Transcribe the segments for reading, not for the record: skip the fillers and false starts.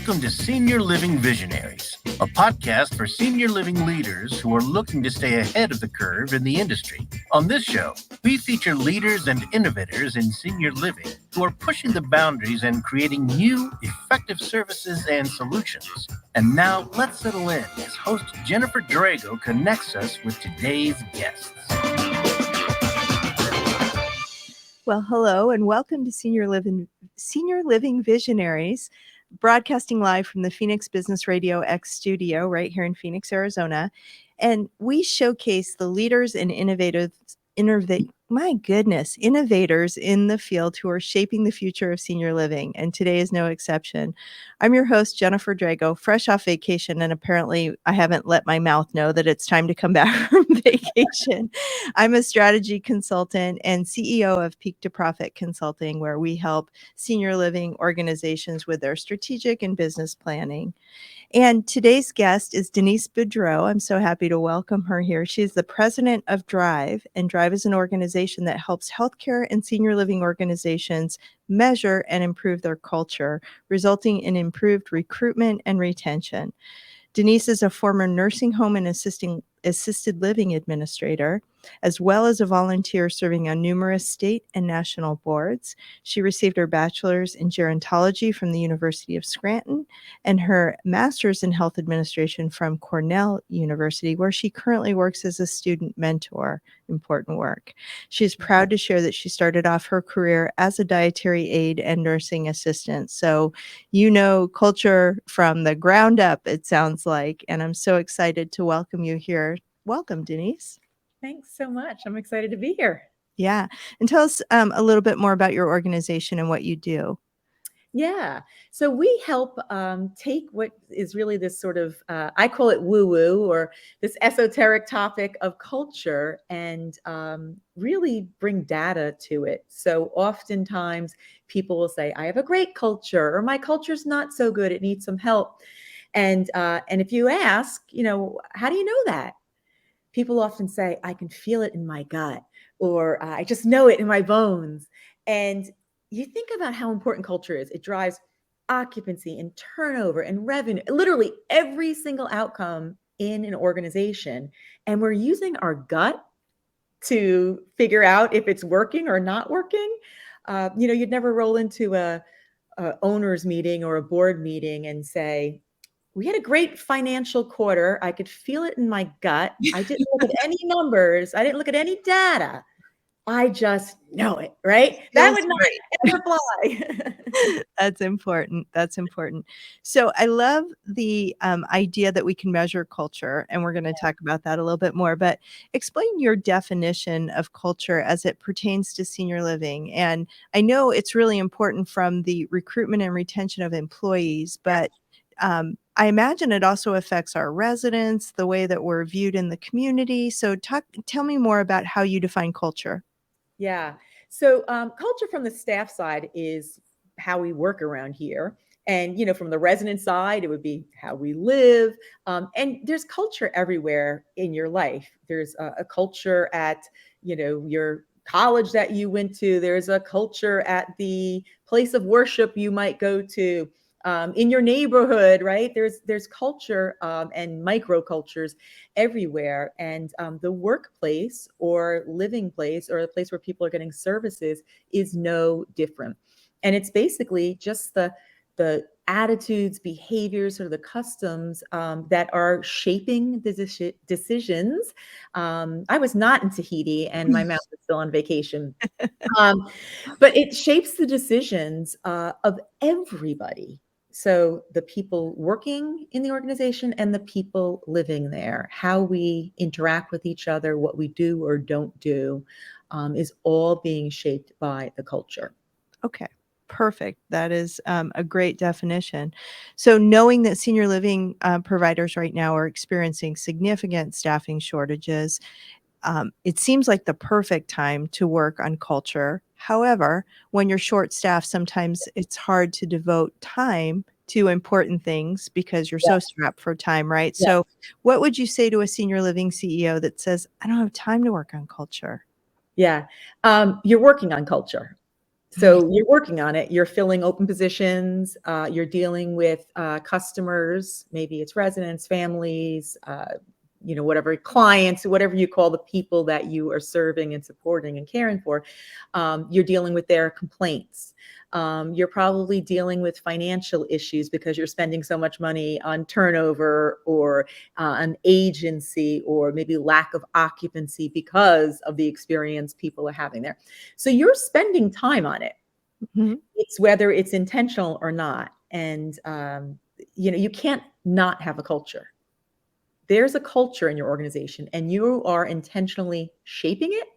Welcome to Senior Living Visionaries, a podcast for senior living leaders who are looking to stay ahead of the curve in the industry. On this show, we feature leaders and innovators in senior living who are pushing the boundaries and creating new, effective services and solutions. And now, let's settle in as host Jennifer Drago connects us with today's guests. Well, hello and welcome to Senior Living Visionaries, broadcasting live from the Phoenix Business Radio X studio right here in Phoenix, Arizona. And we showcase the leaders and innovators in the field who are shaping the future of senior living. And today is no exception. I'm your host, Jennifer Drago, fresh off vacation. And apparently I haven't let my mouth know that it's time to come back from vacation. I'm a strategy consultant and CEO of Peak to Profit Consulting, where we help senior living organizations with their strategic and business planning. And today's guest is Denise Boudreau. I'm so happy to welcome her here. She's the president of Drive, and Drive is an organization that helps healthcare and senior living organizations measure and improve their culture, resulting in improved recruitment and retention. Denise is a former nursing home and assisted living administrator, as well as a volunteer serving on numerous state and national boards. She received her bachelor's in gerontology from the University of Scranton and her master's in health administration from Cornell University, where she currently works as a student mentor. Important work. She's proud to share that she started off her career as a dietary aide and nursing assistant. So, you know, culture from the ground up, it sounds like, and I'm so excited to welcome you here. Welcome, Denise. Thanks so much. I'm excited to be here. Yeah. And tell us a little bit more about your organization and what you do. Yeah. So we help take what is really this sort of, I call it woo-woo, or this esoteric topic of culture, and really bring data to it. So oftentimes people will say, I have a great culture, or my culture's not so good, it needs some help. And if you ask, how do you know that? People often say, I can feel it in my gut, or I just know it in my bones. And you think about how important culture is. It drives occupancy and turnover and revenue, literally every single outcome in an organization. And we're using our gut to figure out if it's working or not working. You'd never roll into a owner's meeting or a board meeting and say, we had a great financial quarter. I could feel it in my gut. I didn't look at any numbers. I didn't look at any data. I just know it, right? That would not ever fly. That's important. That's important. So I love the idea that we can measure culture, and we're going to talk about that a little bit more, but explain your definition of culture as it pertains to senior living. And I know it's really important from the recruitment and retention of employees, but I imagine it also affects our residents, the way that we're viewed in the community. So tell me more about how you define culture. Yeah. So culture from the staff side is how we work around here. And, from the resident side, it would be how we live. And there's culture everywhere in your life. There's a culture at, your college that you went to. There's a culture at the place of worship you might go to. In your neighborhood, right? There's culture and microcultures everywhere. And the workplace or living place or the place where people are getting services is no different. And it's basically just the attitudes, behaviors, or the customs that are shaping the decisions. I was not in Tahiti and my mouth is still on vacation. But it shapes the decisions of everybody. So the people working in the organization and the people living there, how we interact with each other, what we do or don't do, is all being shaped by the culture. Okay, perfect. That is a great definition. So knowing that senior living providers right now are experiencing significant staffing shortages, it seems like the perfect time to work on culture. However, when you're short-staffed, sometimes it's hard to devote time to important things because you're so strapped for time, right? Yeah. So what would you say to a senior living CEO that says, I don't have time to work on culture? Yeah, you're working on culture. So you're working on it. You're filling open positions. You're dealing with customers. Maybe it's residents, families, whatever, clients, whatever you call the people that you are serving and supporting and caring for. You're dealing with their complaints. You're probably dealing with financial issues because you're spending so much money on turnover or an agency, or maybe lack of occupancy because of the experience people are having there. So you're spending time on it. Mm-hmm. It's whether it's intentional or not. And, you can't not have a culture. There's a culture in your organization and you are intentionally shaping it,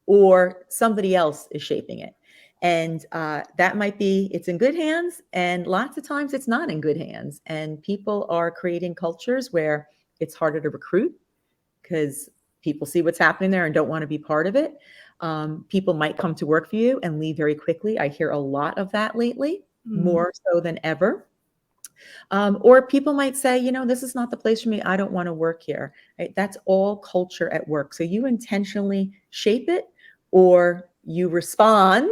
or somebody else is shaping it. And that might be, it's in good hands, and lots of times it's not in good hands. And people are creating cultures where it's harder to recruit because people see what's happening there and don't want to be part of it. People might come to work for you and leave very quickly. I hear a lot of that lately, more so than ever. Or people might say, this is not the place for me. I don't want to work here. Right? That's all culture at work. So you intentionally shape it, or you respond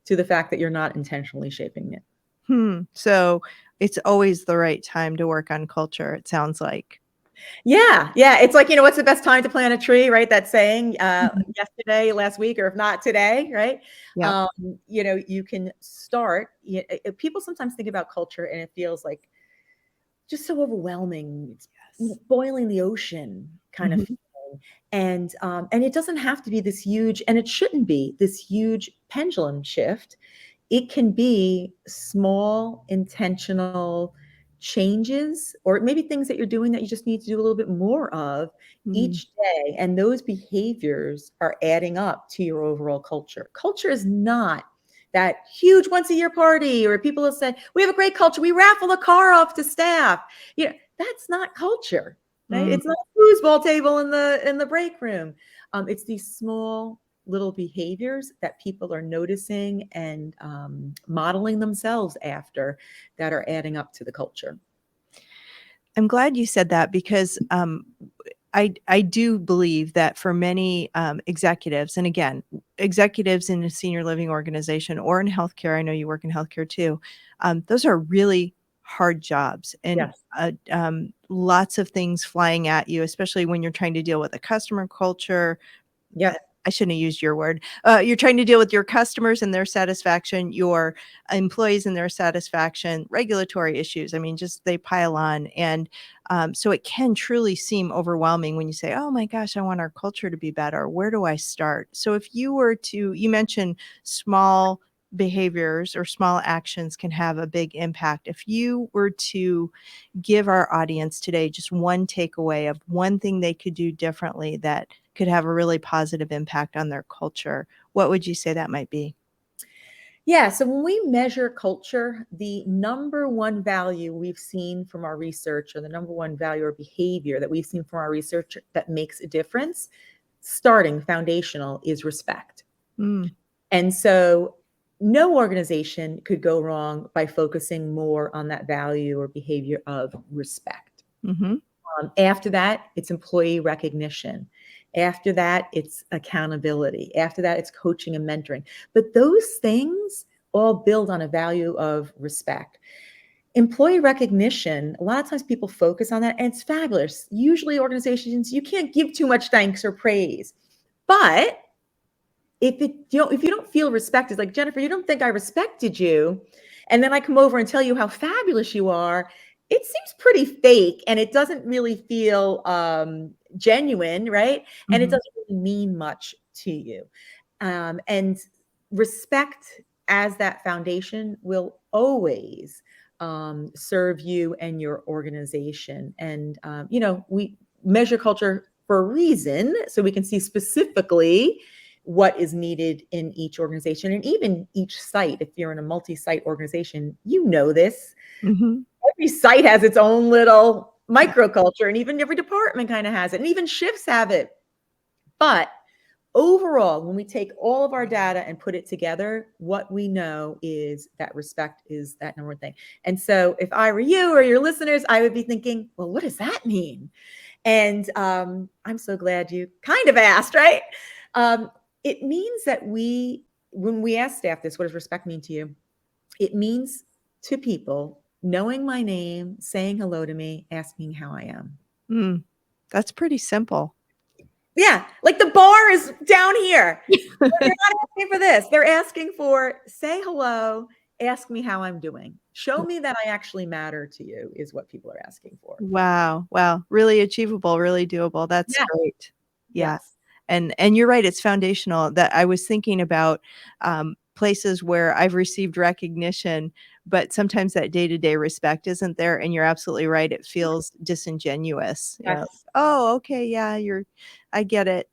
to the fact that you're not intentionally shaping it. So it's always the right time to work on culture, it sounds like. Yeah. It's like, what's the best time to plant a tree, right? That saying, yesterday, last week, or if not today, right? Yeah. You can start. People sometimes think about culture and it feels like just so overwhelming. It's boiling the ocean kind of feeling. And it doesn't have to be this huge, and it shouldn't be this huge pendulum shift. It can be small, intentional changes, or maybe things that you're doing that you just need to do a little bit more of each day. And those behaviors are adding up to your overall culture. Culture is not that huge once a year party, or people have said, we have a great culture, we raffle a car off to staff. That's not culture. Right? It's not a foosball table in the break room. It's these small little behaviors that people are noticing and modeling themselves after that are adding up to the culture. I'm glad you said that, because I do believe that for many executives, and again, executives in a senior living organization or in healthcare, I know you work in healthcare too, those are really hard jobs, and lots of things flying at you, especially when you're trying to deal with a customer culture. Yeah. I shouldn't have used your word. You're trying to deal with your customers and their satisfaction, your employees and their satisfaction, regulatory issues. I mean, just they pile on. And so it can truly seem overwhelming when you say, oh my gosh, I want our culture to be better. Where do I start? So if you were to, you mentioned small behaviors or small actions can have a big impact. If you were to give our audience today just one takeaway of one thing they could do differently that could have a really positive impact on their culture, what would you say that might be? Yeah. So when we measure culture, the number one value we've seen from our research, or the number one value or behavior that we've seen from our research that makes a difference, starting foundational, is respect. And so no organization could go wrong by focusing more on that value or behavior of respect. After that, it's employee recognition. After that, it's accountability. After that, it's coaching and mentoring. But those things all build on a value of respect. Employee recognition, a lot of times people focus on that, and it's fabulous. Usually organizations, you can't give too much thanks or praise. But if you don't feel respect, it's like, Jennifer, you don't think I respected you, and then I come over and tell you how fabulous you are, it seems pretty fake, and it doesn't really feel genuine, right? And it doesn't really mean much to you. And respect as that foundation will always serve you and your organization. And we measure culture for a reason, so we can see specifically what is needed in each organization and even each site. If you're in a multi-site organization, you know this. Every site has its own little microculture, and even every department kind of has it, and even shifts have it. But overall, when we take all of our data and put it together, what we know is that respect is that number one thing. And so if I were you or your listeners, I would be thinking, well, what does that mean? And I'm so glad you kind of asked, right? It means that we when we ask staff this, what does respect mean to you? It means to people knowing my name, saying hello to me, asking how I am. That's pretty simple. Yeah, like the bar is down here. They're not asking for this. They're asking for say hello, ask me how I'm doing. Show me that I actually matter to you is what people are asking for. Wow. Really achievable, really doable. That's great. Yeah. Yes. And you're right. It's foundational. That I was thinking about places where I've received recognition, but sometimes that day-to-day respect isn't there. And you're absolutely right. It feels disingenuous. Yes. Oh, okay. Yeah, I get it.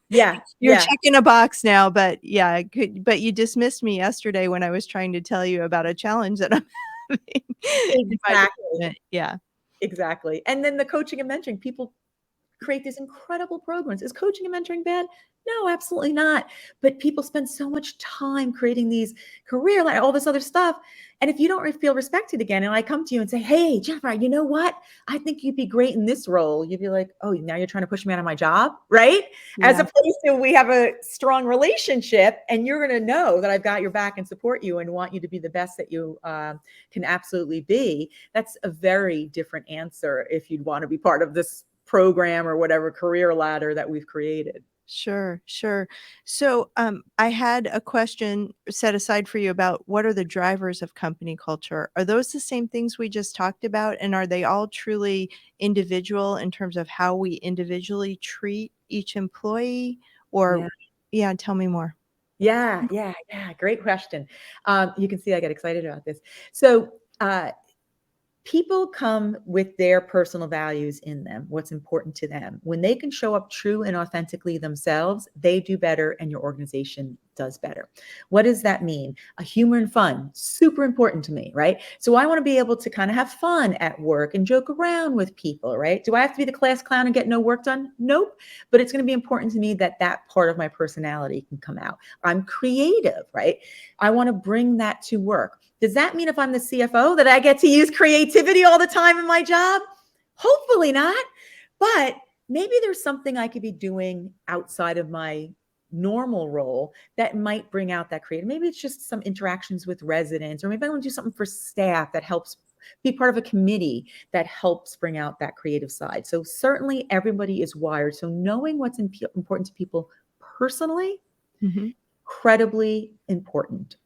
Yeah. You're checking a box now, but yeah, but you dismissed me yesterday when I was trying to tell you about a challenge that I'm having. Exactly. Yeah. Exactly. And then the coaching and mentoring, people create these incredible programs. Is coaching and mentoring bad? No, absolutely not. But people spend so much time creating these career, like all this other stuff. And if you don't feel respected again, and I come to you and say, hey, Jennifer, you know what? I think you'd be great in this role. You'd be like, oh, now you're trying to push me out of my job, right? Yeah. As opposed to we have a strong relationship and you're going to know that I've got your back and support you and want you to be the best that you can absolutely be. That's a very different answer if you'd want to be part of this program or whatever career ladder that we've created. Sure. So I had a question set aside for you about what are the drivers of company culture? Are those the same things we just talked about? And are they all truly individual in terms of how we individually treat each employee? Or yeah, tell me more. Yeah. Great question. You can see I get excited about this. So people come with their personal values in them, what's important to them. When they can show up true and authentically themselves, they do better and your organization does better. What does that mean? A humor and fun, super important to me, right? So I want to be able to kind of have fun at work and joke around with people, right? Do I have to be the class clown and get no work done? Nope. But it's going to be important to me that that part of my personality can come out. I'm creative, right? I want to bring that to work. Does that mean if I'm the CFO that I get to use creativity all the time in my job? Hopefully not. But maybe there's something I could be doing outside of my normal role that might bring out that creative. Maybe it's just some interactions with residents, or maybe I want to do something for staff that helps be part of a committee that helps bring out that creative side. So certainly everybody is wired. So knowing what's important to people personally, incredibly important.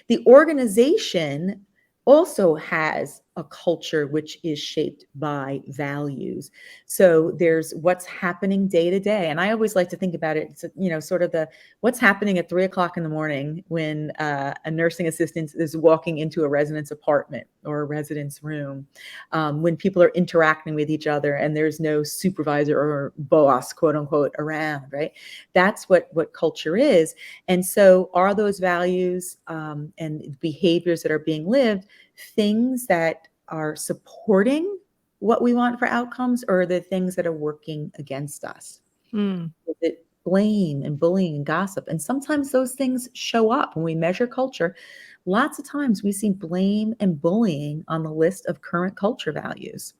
The organization also has a culture which is shaped by values. So there's what's happening day to day. And I always like to think about it, it's, sort of the what's happening at 3:00 in the morning when a nursing assistant is walking into a resident's apartment or a resident's room, when people are interacting with each other and there's no supervisor or boss, quote unquote, around, right? That's what culture is. And so are those values and behaviors that are being lived things that are supporting what we want for outcomes, or are the things that are working against us? Is it blame and bullying and gossip? And sometimes those things show up when we measure culture. Lots of times we see blame and bullying on the list of current culture values.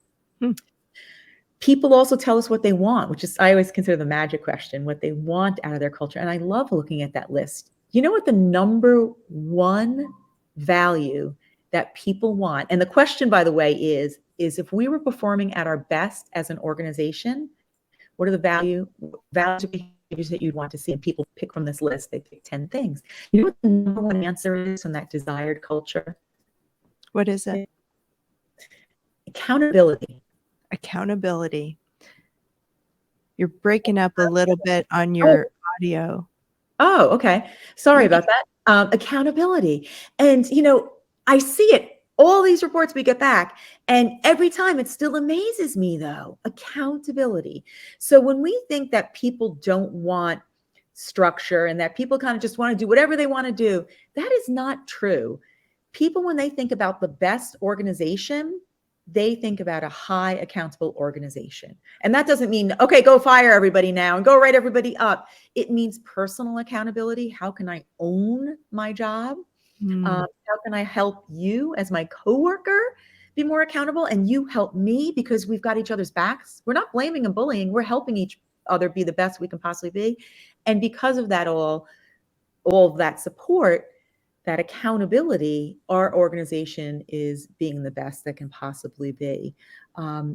People also tell us what they want, which is, I always consider the magic question, what they want out of their culture. And I love looking at that list. You know what the number one value that people want? And the question, by the way, is if we were performing at our best as an organization, what are the values or behaviors that you'd want to see? And people pick from this list. They pick 10 things. You know what the number one answer is on that desired culture? What is it? Accountability. Accountability. You're breaking up a little bit on your audio. Oh, okay. Sorry about that. Accountability. And, I see it, all these reports we get back, and every time it still amazes me though, accountability. So when we think that people don't want structure and that people kind of just want to do whatever they want to do, that is not true. People, when they think about the best organization, they think about a high accountable organization. And that doesn't mean, okay, go fire everybody now and go write everybody up. It means personal accountability. How can I own my job? How can I help you as my coworker be more accountable, and you help me because we've got each other's backs? We're not blaming and bullying. We're helping each other be the best we can possibly be. And because of that all, all of that support, that accountability, our organization is being the best that can possibly be.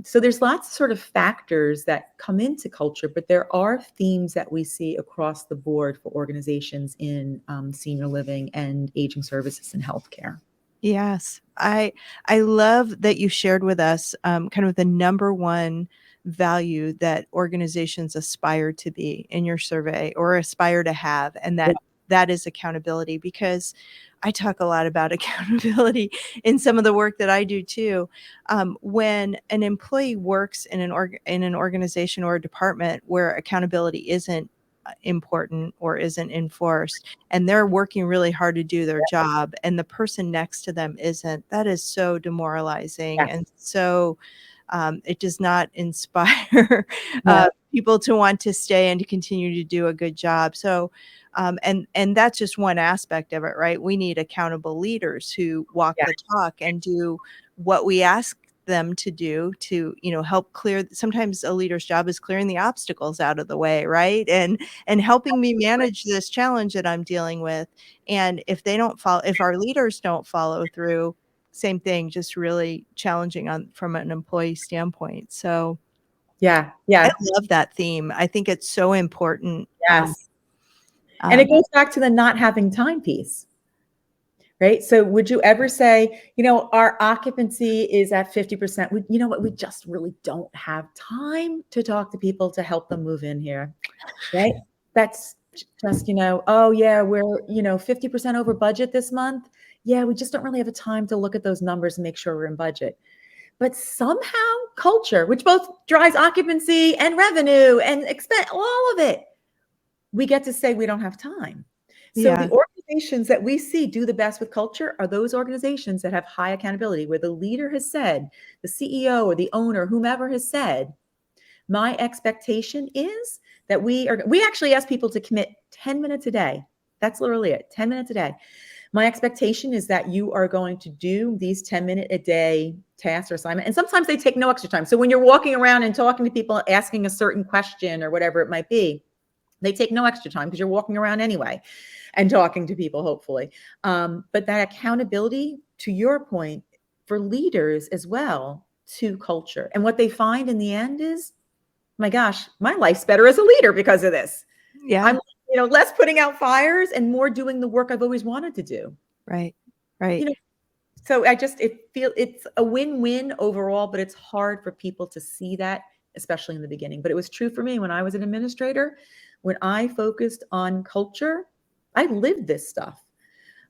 So there's lots of sort of factors that come into culture, but there are themes that we see across the board for organizations in senior living and aging services and healthcare. Yes, I love that you shared with us kind of the number one value that organizations aspire to be in your survey or aspire to have, and that is accountability, because I talk a lot about accountability in some of the work that I do too. When an employee works in an organization or a department where accountability isn't important or isn't enforced, and they're working really hard to do their job, and the person next to them isn't, that is so demoralizing. Yes. And so it does not inspire No. people to want to stay and to continue to do a good job. So and that's just one aspect of it, right? We need accountable leaders who walk the talk and do what we ask them to do to, help clear. Sometimes a leader's job is clearing the obstacles out of the way, right? And helping me manage this challenge that I'm dealing with. And if our leaders don't follow through, same thing, just really challenging from an employee standpoint. So Yeah. I love that theme. I think it's so important. Yes. And it goes back to the not having time piece, right? So would you ever say, our occupancy is at 50%. You know what? We just really don't have time to talk to people to help them move in here, right? That's just, oh yeah, we're, 50% over budget this month. Yeah, we just don't really have a time to look at those numbers and make sure we're in budget. But somehow culture, which both drives occupancy and revenue and expense, all of it, we get to say we don't have time. So the organizations that we see do the best with culture are those organizations that have high accountability, where the leader has said, the CEO or the owner, whomever has said, my expectation is that we actually ask people to commit 10 minutes a day. That's literally it, 10 minutes a day. My expectation is that you are going to do these 10-minute a day tasks or assignment. And sometimes they take no extra time. So when you're walking around and talking to people, asking a certain question or whatever it might be, they take no extra time because you're walking around anyway and talking to people, hopefully. But that accountability, to your point, for leaders as well, to culture. And what they find in the end is, my gosh, my life's better as a leader because of this. Yeah. I'm, less putting out fires and more doing the work I've always wanted to do. Right. So it's a win-win overall, but it's hard for people to see that, especially in the beginning. But it was true for me when I was an administrator. When I focused on culture, I lived this stuff.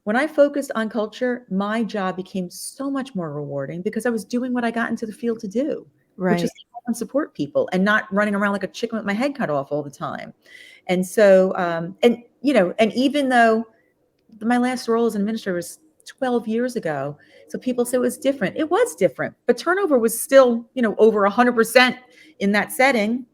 When I focused on culture, my job became so much more rewarding because I was doing what I got into the field to do, which is to help and support people and not running around like a chicken with my head cut off all the time. And so, and even though my last role as an administrator was 12 years ago, so people say it was different. It was different, but turnover was still, over 100% in that setting.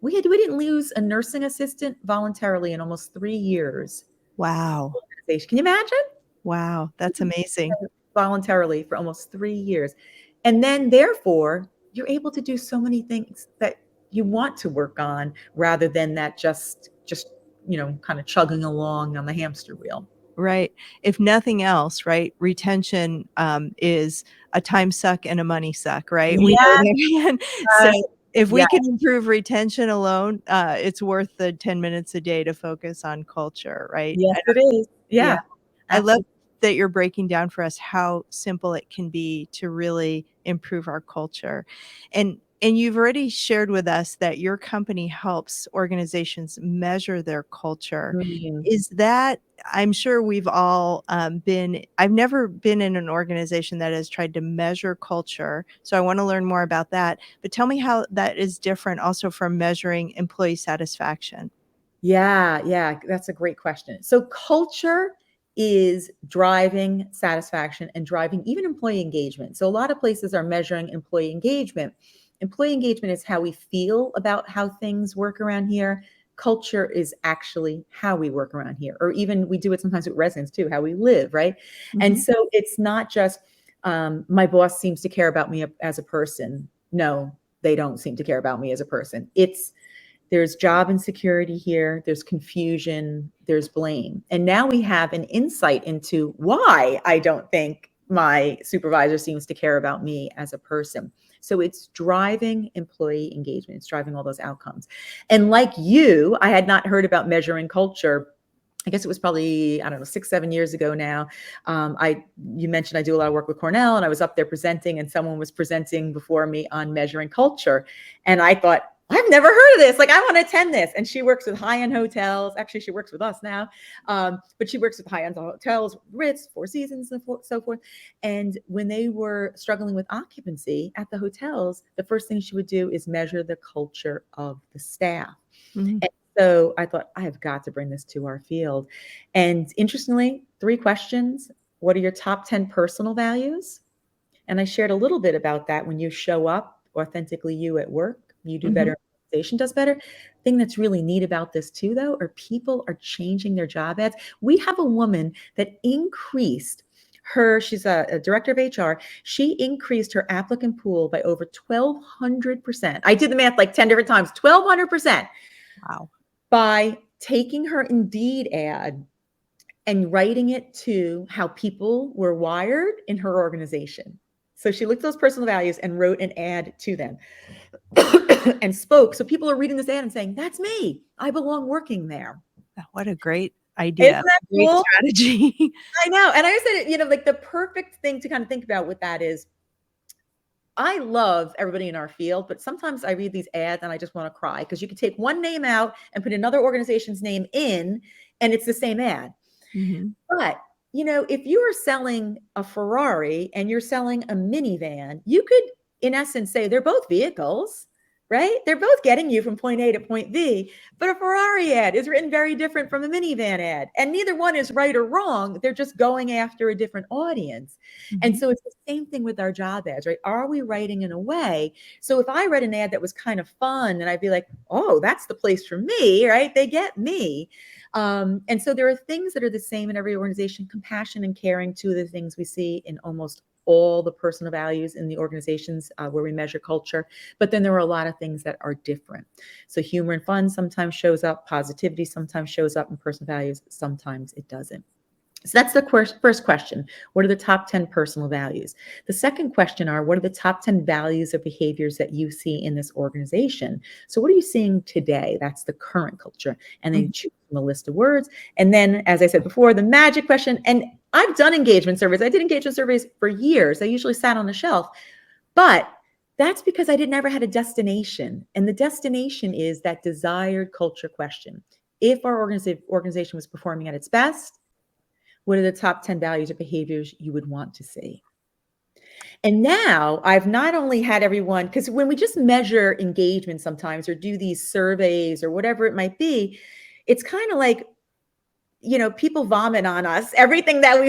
We didn't lose a nursing assistant voluntarily in almost 3 years. Wow. Can you imagine? Wow. That's amazing. Voluntarily for almost 3 years. And then therefore, you're able to do so many things that you want to work on rather than that just kind of chugging along on the hamster wheel. Right. If nothing else, right, retention is a time suck and a money suck, right? We know that. So if we can improve retention alone, it's worth the 10 minutes a day to focus on culture, right? Yes, it is. Yeah. I love that you're breaking down for us how simple it can be to really improve our culture. And you've already shared with us that your company helps organizations measure their culture. Mm-hmm. Is that, I'm sure we've all I've never been in an organization that has tried to measure culture. So I want to learn more about that. But tell me how that is different also from measuring employee satisfaction. Yeah, that's a great question. So culture is driving satisfaction and driving even employee engagement. So a lot of places are measuring employee engagement. Employee engagement is how we feel about how things work around here. Culture is actually how we work around here, or even we do it sometimes with residents too, how we live, right? Mm-hmm. And so it's not just my boss seems to care about me as a person. No, they don't seem to care about me as a person. It's There's job insecurity here. There's confusion. There's blame. And now we have an insight into why I don't think my supervisor seems to care about me as a person. So it's driving employee engagement. It's driving all those outcomes. And like you, I had not heard about measuring culture. I guess it was probably, I don't know, 6, 7 years ago now. You mentioned I do a lot of work with Cornell, and I was up there presenting, and someone was presenting before me on measuring culture. And I thought, I've never heard of this. Like, I want to attend this. And she works with high-end hotels. Actually, she works with us now. But she works with high-end hotels, Ritz, Four Seasons, and so forth. And when they were struggling with occupancy at the hotels, the first thing she would do is measure the culture of the staff. Mm-hmm. And so I thought, I have got to bring this to our field. And interestingly, 3 questions. What are your top 10 personal values? And I shared a little bit about that. When you show up authentically you at work, you do better, organization does better. Thing that's really neat about this too, though, are people are changing their job ads. We have a woman that increased she's a director of HR. She increased her applicant pool by over 1,200%. I did the math like 10 different times, 1,200%. Wow. By taking her Indeed ad and writing it to how people were wired in her organization. So she looked at those personal values and wrote an ad to them and spoke. So people are reading this ad and saying, that's me. I belong working there. What a great idea. Isn't that great cool? strategy. I know. And I said, like the perfect thing to kind of think about with that is, I love everybody in our field, but sometimes I read these ads and I just want to cry, because you can take one name out and put another organization's name in, and it's the same ad. Mm-hmm. But, if you are selling a Ferrari and you're selling a minivan, you could, in essence, say they're both vehicles, right? They're both getting you from point A to point B, but a Ferrari ad is written very different from a minivan ad. And neither one is right or wrong. They're just going after a different audience. Mm-hmm. And so it's the same thing with our job ads, right? Are we writing in a way? So if I read an ad that was kind of fun and I'd be like, oh, that's the place for me, right? They get me. And so there are things that are the same in every organization. Compassion and caring, 2 of the things we see in almost all the personal values in the organizations where we measure culture. But then there are a lot of things that are different. So humor and fun sometimes shows up, positivity sometimes shows up in personal values, sometimes it doesn't. So that's the first question. What are the top 10 personal values? The second question are, what are the top 10 values or behaviors that you see in this organization? So what are you seeing today? That's the current culture. And then you choose from a list of words. And then, as I said before, the magic question, and I've done engagement surveys. I did engagement surveys for years. I usually sat on the shelf, but that's because I never had a destination. And the destination is that desired culture question. If our organization was performing at its best, what are the top 10 values or behaviors you would want to see? And now I've not only had everyone, because when we just measure engagement sometimes or do these surveys or whatever it might be, it's kind of like, people vomit on us, everything that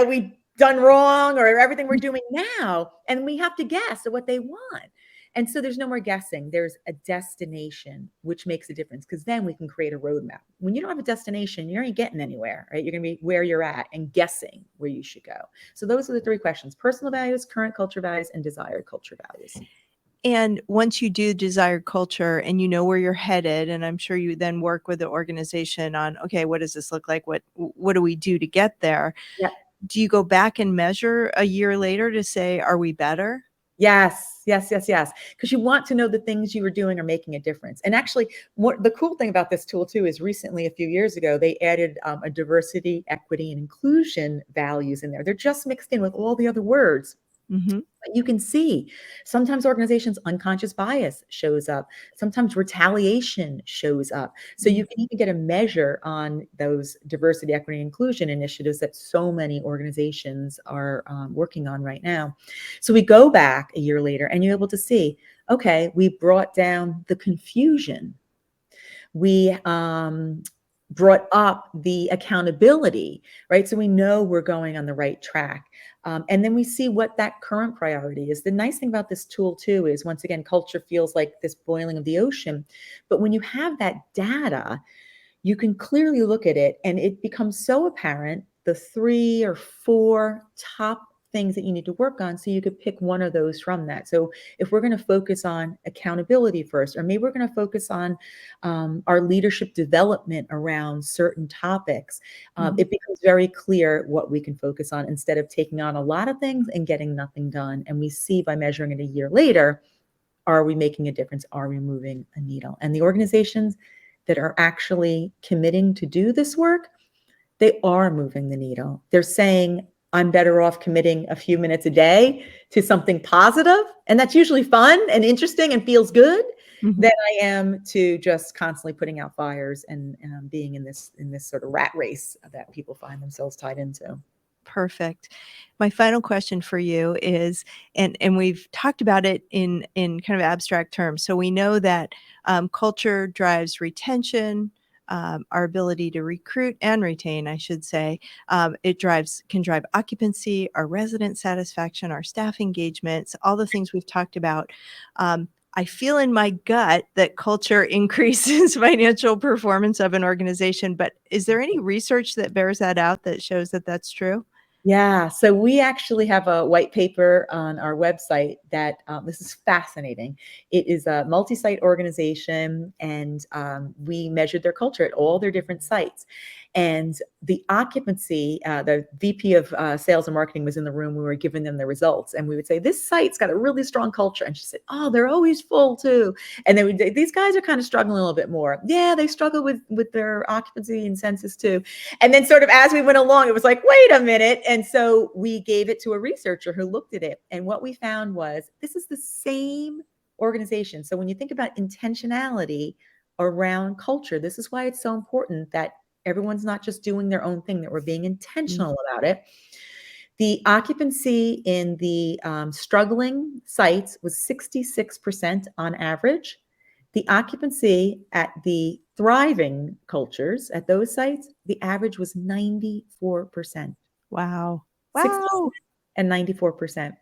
we've done wrong or everything we're doing now. And we have to guess at what they want. And so there's no more guessing. There's a destination, which makes a difference, because then we can create a roadmap. When you don't have a destination, you ain't getting anywhere, right? You're going to be where you're at and guessing where you should go. So those are the 3 questions: personal values, current culture values, and desired culture values. And once you do desired culture and you know where you're headed, and I'm sure you then work with the organization on, okay, what does this look like? What do we do to get there? Yeah. Do you go back and measure a year later to say, are we better? Yes. Because you want to know the things you were doing are making a difference. And actually, the cool thing about this tool too is recently, a few years ago, they added a diversity, equity, and inclusion values in there. They're just mixed in with all the other words. Mm-hmm. But you can see sometimes organizations' unconscious bias shows up. Sometimes retaliation shows up. So you can even get a measure on those diversity, equity, and inclusion initiatives that so many organizations are working on right now. So we go back a year later and you're able to see, okay, we brought down the confusion. We brought up the accountability, right? So we know we're going on the right track. And then we see what that current priority is. The nice thing about this tool too is, once again, culture feels like this boiling of the ocean. But when you have that data, you can clearly look at it and it becomes so apparent the 3 or 4 top things that you need to work on, so you could pick one of those from that. So if we're going to focus on accountability first, or maybe we're going to focus on our leadership development around certain topics, it becomes very clear what we can focus on instead of taking on a lot of things and getting nothing done. And we see by measuring it a year later, are we making a difference? Are we moving a needle? And the organizations that are actually committing to do this work, they are moving the needle. They're saying, I'm better off committing a few minutes a day to something positive, and that's usually fun and interesting and feels good, than I am to just constantly putting out fires and being in this sort of rat race that people find themselves tied into. Perfect. My final question for you is, and we've talked about it in kind of abstract terms. So we know that culture drives retention, our ability to recruit and retain, I should say. It can drive occupancy, our resident satisfaction, our staff engagements, all the things we've talked about. I feel in my gut that culture increases financial performance of an organization, but is there any research that bears that out that shows that that's true? Yeah, so we actually have a white paper on our website that this is fascinating. It is a multi-site organization, and we measured their culture at all their different sites. And the occupancy, the VP of sales and marketing was in the room. We were giving them the results, and we would say, this site's got a really strong culture. And she said, oh, they're always full too. And then these guys are kind of struggling a little bit more. Yeah, they struggle with their occupancy and census too. And then sort of as we went along, it was like, wait a minute. And so we gave it to a researcher who looked at it. And what we found was this is the same organization. So when you think about intentionality around culture, this is why it's so important that everyone's not just doing their own thing, that we're being intentional about it. The occupancy in the struggling sites was 66% on average. The occupancy at the thriving cultures at those sites, the average was 94%. Wow. 60% Wow. and 94%.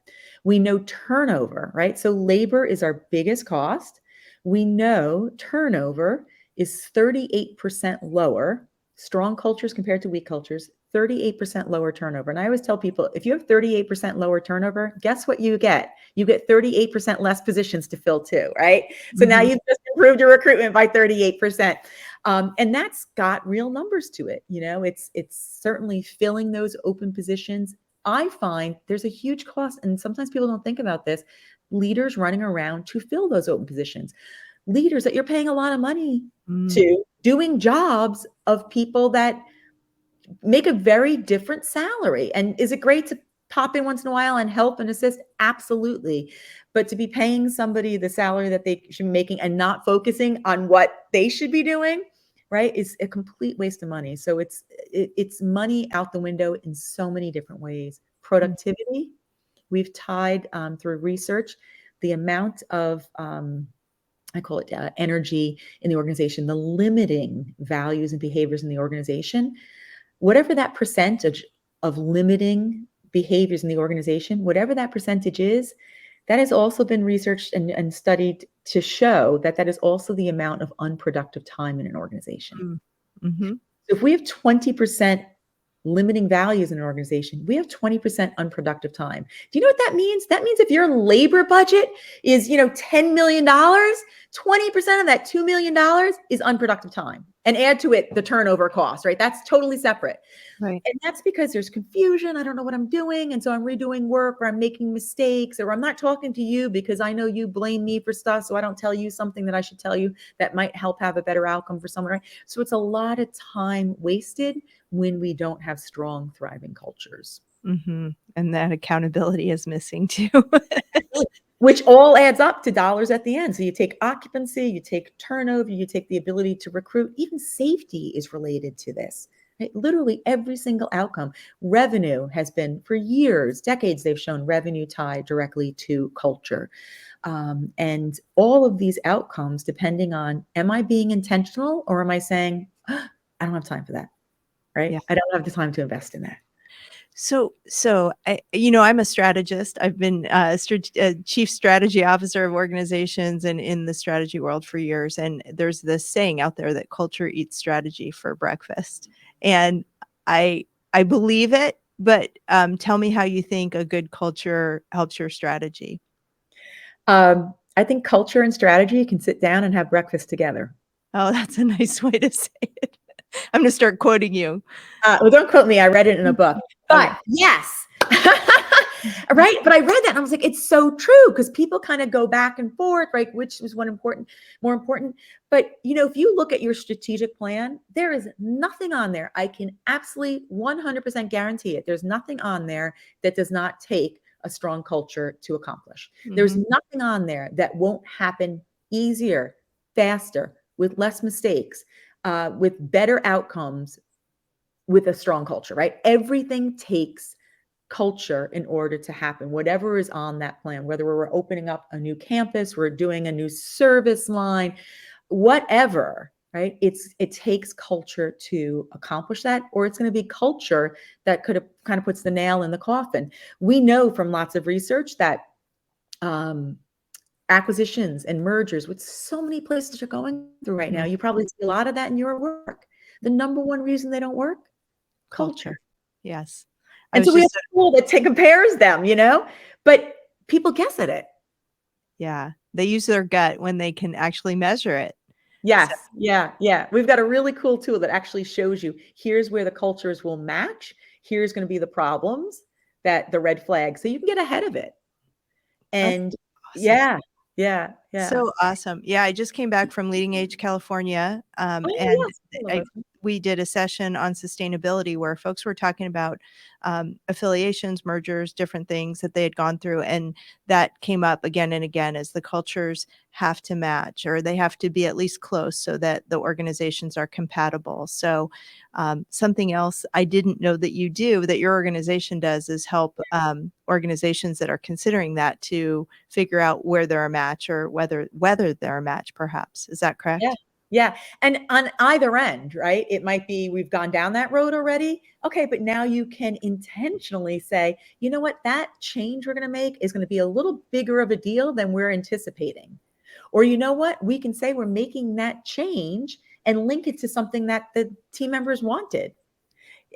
We know turnover, right? So labor is our biggest cost. We know turnover is 38% lower. Strong cultures compared to weak cultures, 38% lower turnover. And I always tell people, if you have 38% lower turnover, guess what you get? You get 38% less positions to fill too, right? So now you've just improved your recruitment by 38%. And that's got real numbers to it. You know, it's certainly filling those open positions. I find there's a huge cost, and sometimes people don't think about this, leaders running around to fill those open positions. Leaders that you're paying a lot of money to, doing jobs of people that make a very different salary. And is it great to pop in once in a while and help and assist? Absolutely. But to be paying somebody the salary that they should be making and not focusing on what they should be doing, right, is a complete waste of money. So it's money out the window in so many different ways. Productivity, we've tied through research the amount of I call it energy in the organization, the limiting values and behaviors in the organization. Whatever that percentage of limiting behaviors in the organization, whatever that percentage is, that has also been researched and studied to show that that is also the amount of unproductive time in an organization. So if we have 20% limiting values in an organization, we have 20% unproductive time. Do you know what that means? That means if your labor budget is, $10 million, 20% of that $2 million is unproductive time. And add to it the turnover cost, right? That's totally separate. Right. And that's because there's confusion. I don't know what I'm doing. And so I'm redoing work, or I'm making mistakes, or I'm not talking to you because I know you blame me for stuff. So I don't tell you something that I should tell you that might help have a better outcome for someone, right? So it's a lot of time wasted when we don't have strong, thriving cultures. And that accountability is missing too. Which all adds up to dollars at the end. So you take occupancy, you take turnover, you take the ability to recruit. Even safety is related to this. Right? Literally every single outcome. Revenue has been, for years, decades, they've shown revenue tied directly to culture. And all of these outcomes, depending on, am I being intentional, or am I saying, I don't have time for that, right? Yeah. I don't have the time to invest in that. So I'm a strategist. I've been chief strategy officer of organizations and in the strategy world for years. And there's this saying out there that culture eats strategy for breakfast. And I believe it. But tell me how you think a good culture helps your strategy. I think culture and strategy can sit down and have breakfast together. Oh, that's a nice way to say it. I'm going to start quoting you. Well, don't quote me. I read it in a book. But Okay. yes. Right. But I read that and I was like, it's so true, because people kind of go back and forth, right? Which was more important. But, if you look at your strategic plan, there is nothing on there. I can absolutely 100% guarantee it. There's nothing on there that does not take a strong culture to accomplish. There's nothing on there that won't happen easier, faster, with less mistakes, with better outcomes, with a strong culture, right? Everything takes culture in order to happen, whatever is on that plan, whether we're opening up a new campus, we're doing a new service line, whatever, right? It takes culture to accomplish that, or it's going to be culture that kind of puts the nail in the coffin. We know from lots of research that acquisitions and mergers, with so many places you're going through right now, you probably see a lot of that in your work. The number one reason they don't work? Culture. Yes. And so we have a tool that compares them, but people guess at it. Yeah. They use their gut when they can actually measure it. Yes. So. Yeah. We've got a really cool tool that actually shows you, here's where the cultures will match. Here's going to be the problems, that the red flags, so you can get ahead of it. And awesome. Yeah. So awesome. Yeah. I just came back from Leading Age California. We did a session on sustainability where folks were talking about affiliations, mergers, different things that they had gone through. And that came up again and again, as the cultures have to match, or they have to be at least close so that the organizations are compatible. So something else I didn't know that you do, that your organization does, is help organizations that are considering that to figure out where they're a match, or whether they're a match, perhaps. Is that correct? Yeah. And on either end, right? It might be, we've gone down that road already. Okay. But now you can intentionally say, you know what, that change we're going to make is going to be a little bigger of a deal than we're anticipating. Or, you know what, we can say we're making that change and link it to something that the team members wanted.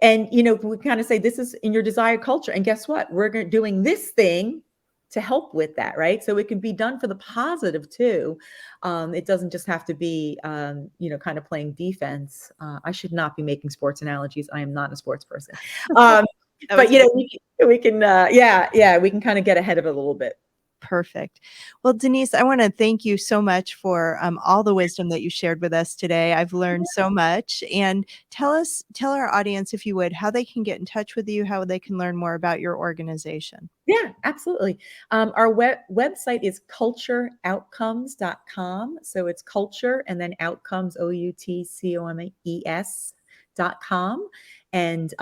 And, we kind of say, this is in your desired culture. And guess what? We're doing this thing to help with that, right? So it can be done for the positive too. It doesn't just have to be, kind of playing defense. I should not be making sports analogies. I am not a sports person. But, we can kind of get ahead of it a little bit. Perfect. Well, Denise, I want to thank you so much for all the wisdom that you shared with us today. I've learned so much. And tell our audience, if you would, how they can get in touch with you, how they can learn more about your organization. Yeah, absolutely. Our website is cultureoutcomes.com. So it's culture and then outcomes, OUTCOMES.com. And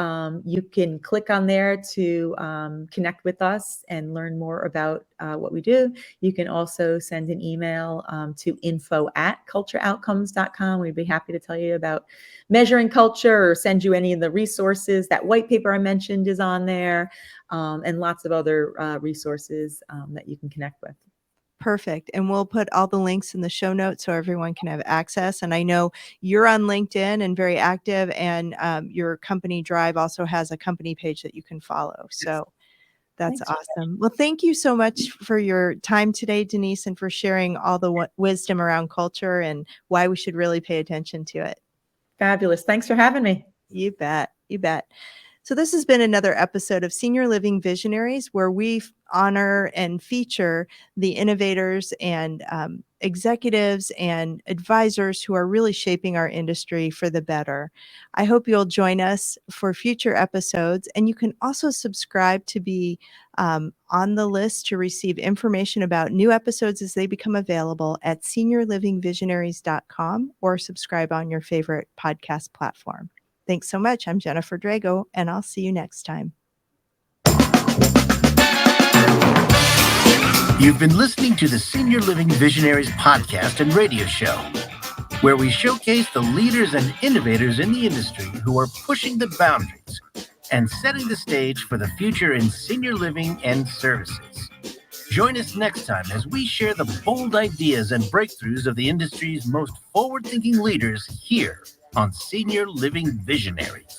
you can click on there to connect with us and learn more about what we do. You can also send an email to info@cultureoutcomes.com. We'd be happy to tell you about measuring culture, or send you any of the resources. That white paper I mentioned is on there, and lots of other resources that you can connect with. Perfect. And we'll put all the links in the show notes so everyone can have access. And I know you're on LinkedIn and very active, and your company Drive also has a company page that you can follow. So that's awesome. Well, thank you so much for your time today, Denise, and for sharing all the wisdom around culture and why we should really pay attention to it. Fabulous. Thanks for having me. You bet. You bet. So this has been another episode of Senior Living Visionaries, where we honor and feature the innovators and executives and advisors who are really shaping our industry for the better. I hope you'll join us for future episodes, and you can also subscribe to be on the list to receive information about new episodes as they become available at seniorlivingvisionaries.com, or subscribe on your favorite podcast platform. Thanks so much. I'm Jennifer Drago, and I'll see you next time. You've been listening to the Senior Living Visionaries podcast and radio show, where we showcase the leaders and innovators in the industry who are pushing the boundaries and setting the stage for the future in senior living and services. Join us next time as we share the bold ideas and breakthroughs of the industry's most forward-thinking leaders here on Senior Living Visionaries.